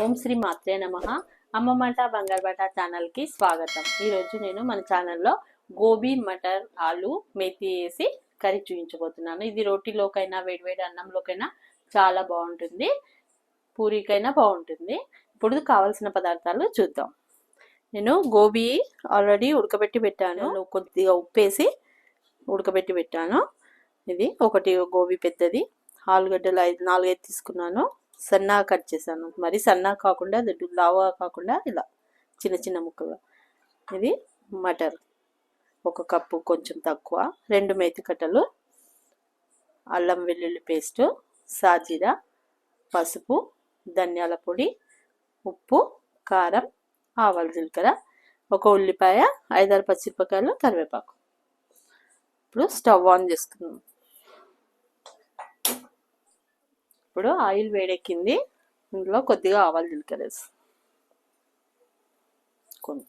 ఓం శ్రీ మాత్రే నమః. అమ్మ మాట బంగారుబాట ఛానల్కి స్వాగతం. ఈరోజు నేను మన ఛానల్లో గోబీ మటర్ ఆలు మేతి వేసి కర్రీ చూపించబోతున్నాను. ఇది రోటీలోకైనా వేడివేడి అన్నంలోకైనా చాలా బాగుంటుంది, పూరీకైనా బాగుంటుంది. ఇప్పుడు కావాల్సిన పదార్థాలు చూద్దాం. నేను గోబీ ఆల్రెడీ ఉడకబెట్టి పెట్టాను, కొద్దిగా ఉప్పేసి ఉడకబెట్టి పెట్టాను. ఇది ఒకటి గోబీ పెద్దది, ఆలుగడ్డలు 4-5 తీసుకున్నాను. సన్నగా కట్ చేశాను, మరి సన్నగా కాకుండా లావుగా కాకుండా ఇలా చిన్న చిన్న ముక్కలు. ఇది మటర్ 1 కప్పు, కొంచెం తక్కువ. 2 మేతి కట్టలు, అల్లం వెల్లుల్లి పేస్ట్, సాజీరా, పసుపు, ధనియాల పొడి, ఉప్పు, కారం, ఆవాలు, జీలకర్ర, 1 ఉల్లిపాయ, 5-6 పచ్చిమిరపకాయలు, కరివేపాకు. ఇప్పుడు స్టవ్ ఆన్ చేసుకుందాం. ఇప్పుడు ఆయిల్ వేడెక్కింది, ఇందులో కొద్దిగా ఆవాలు, జీలకర్ర వేసి కొంచెం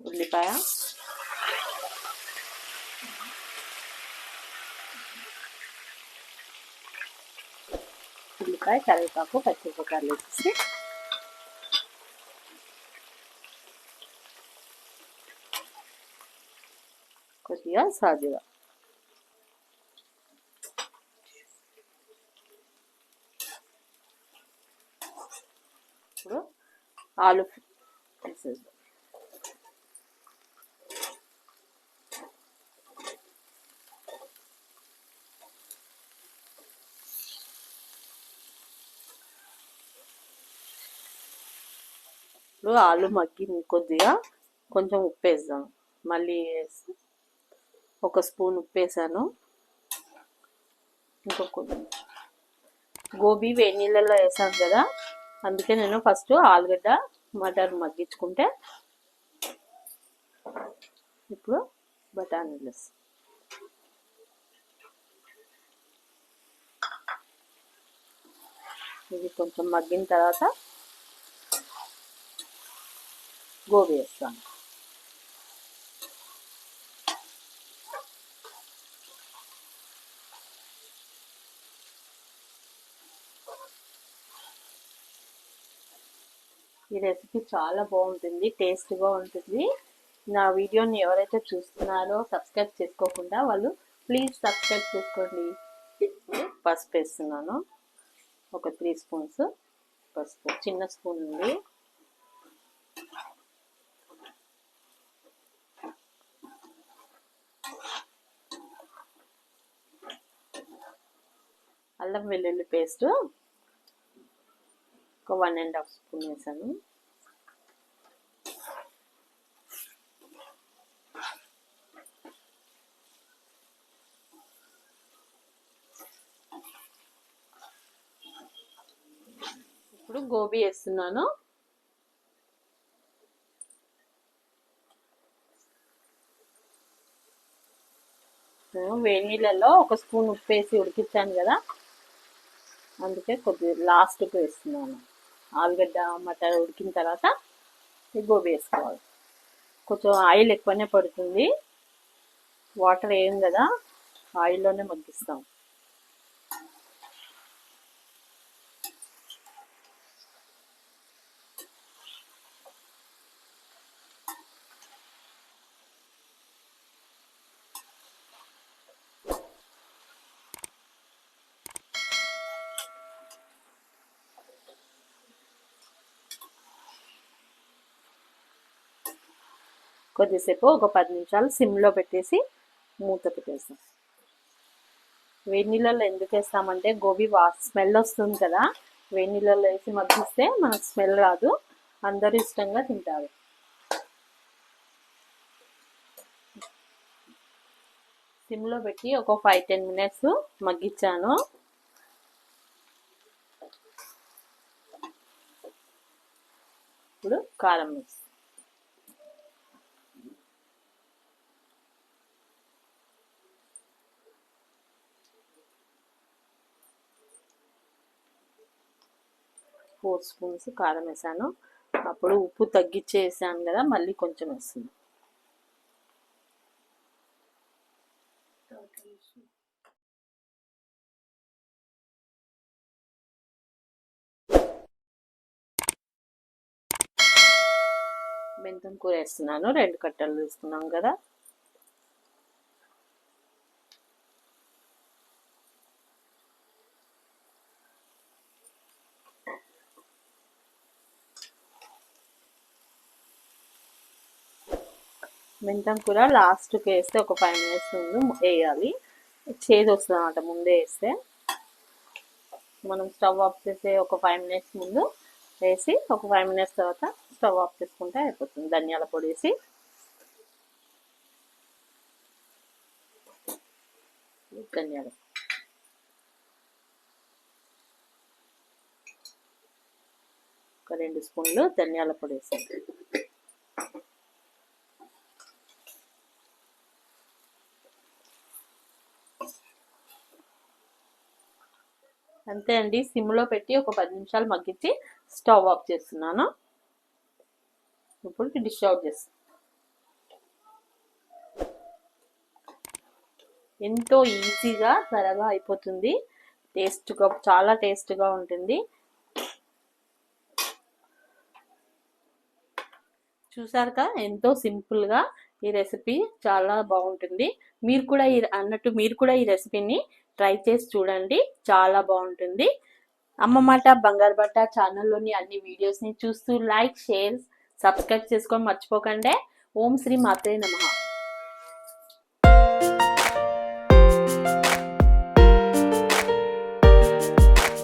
ఉల్లిపాయ, కరివేపాకు, పచ్చిమిరపకాయలు వేసి కొద్దిగా సాజీరా, ఇప్పుడు ఆలు వేసేద్దాం. ఇప్పుడు ఆలు మగ్గి కొద్దిగా కొంచెం ఉప్పు వేద్దాం. మళ్ళీ వేసి 1 స్పూన్ ఉప్పు వేసాను. ఇంకొక గోబీ వేడి నీళ్ళలో వేసాను కదా, అందుకే నేను ఫస్ట్ ఆలుగడ్డ మటర్ మగ్గించుకుంటే ఇప్పుడు బఠానీలు వేస్తాను. ఇది కొంచెం మగ్గిన తర్వాత గోబీ వేస్తాను. ఈ రెసిపీ చాలా బాగుంటుంది, టేస్ట్గా ఉంటుంది. నా వీడియోని ఎవరైతే చూస్తున్నారో సబ్స్క్రైబ్ చేసుకోకుండా వాళ్ళు ప్లీజ్ సబ్స్క్రైబ్ చేసుకోండి. పసుపు వేస్తున్నాను, 1 3 స్పూన్స్ పసుపు, చిన్న స్పూన్ ఉంది. అల్లం వెల్లుల్లి పేస్ట్ 1.5 స్పూన్ వేసాను. ఇప్పుడు గోబీ వేస్తున్నాను. వేడి నీళ్ళలో 1 స్పూన్ ఉప్పు వేసి ఉడికించాను కదా, అందుకే కొద్దిగా లాస్ట్కి వేస్తున్నాను. ఆలుగడ్డ మటర్ ఉడికిన తర్వాత ఈ గోబీ వేసుకోవాలి. కొంచెం ఆయిల్ ఎక్కువనే పడుతుంది, వాటర్ వేయం కదా, ఆయిల్లోనే మగ్గిస్తాం. కొద్దిసేపు 10 నిమిషాలు సిమ్లో పెట్టేసి మూత పెట్టేస్తాం. వేడి నీళ్ళలో ఎందుకు వేస్తామంటే గోబీ స్మెల్ వస్తుంది కదా, వేడి నీళ్ళలో వేసి మగ్గిస్తే మనకు స్మెల్ రాదు, అందరూ ఇష్టంగా తింటారు. సిమ్లో పెట్టి ఒక 5-10 మినిట్స్ మగ్గించాను. ఇప్పుడు కారం వేస్తాను. ఫోర్ స్పూన్స్ కారం వేసాను. అప్పుడు ఉప్పు తగ్గించేసాను కదా, మళ్ళీ కొంచెం వేస్తుంది. మెంతం కూర వేస్తున్నాను. 2 కట్టలు తీసుకున్నాం కదా. మెంతం కూర లాస్ట్కి వేస్తే ఒక 5 మినిట్స్ ముందు వేయాలి. చేదు వస్తుంది అన్నమాట ముందే వేస్తే. మనం స్టవ్ ఆఫ్ చేసే ఒక 5 మినిట్స్ ముందు వేసి ఒక 5 మినిట్స్ తర్వాత స్టవ్ ఆఫ్ చేసుకుంటే అయిపోతుంది. ధనియాల పొడి వేసి ధనియాలు ఒక 2 స్పూన్లు ధనియాల పొడి వేసి అంతే అండి. సిమ్లో పెట్టి ఒక 10 నిమిషాలు మగ్గించి స్టవ్ ఆఫ్ చేస్తున్నాను. ఇప్పుడు డిష్ అవుట్ చేస్తాను. ఎంతో ఈజీగా త్వరగా అయిపోతుంది. టేస్ట్గా చాలా టేస్ట్గా ఉంటుంది. చూసారుగా ఎంతో సింపుల్గా ఈ రెసిపీ చాలా బాగుంటుంది. మీరు కూడా ఈ రెసిపీని ట్రై చేసి చూడండి. చాలా బాగుంటుంది. అమ్మ మాట బంగారు బట్ట ఛానల్లోని అన్ని వీడియోస్ని చూస్తూ లైక్, షేర్, సబ్స్క్రైబ్ చేసుకొని మర్చిపోకండి. ఓం శ్రీ మాత్రే నమః.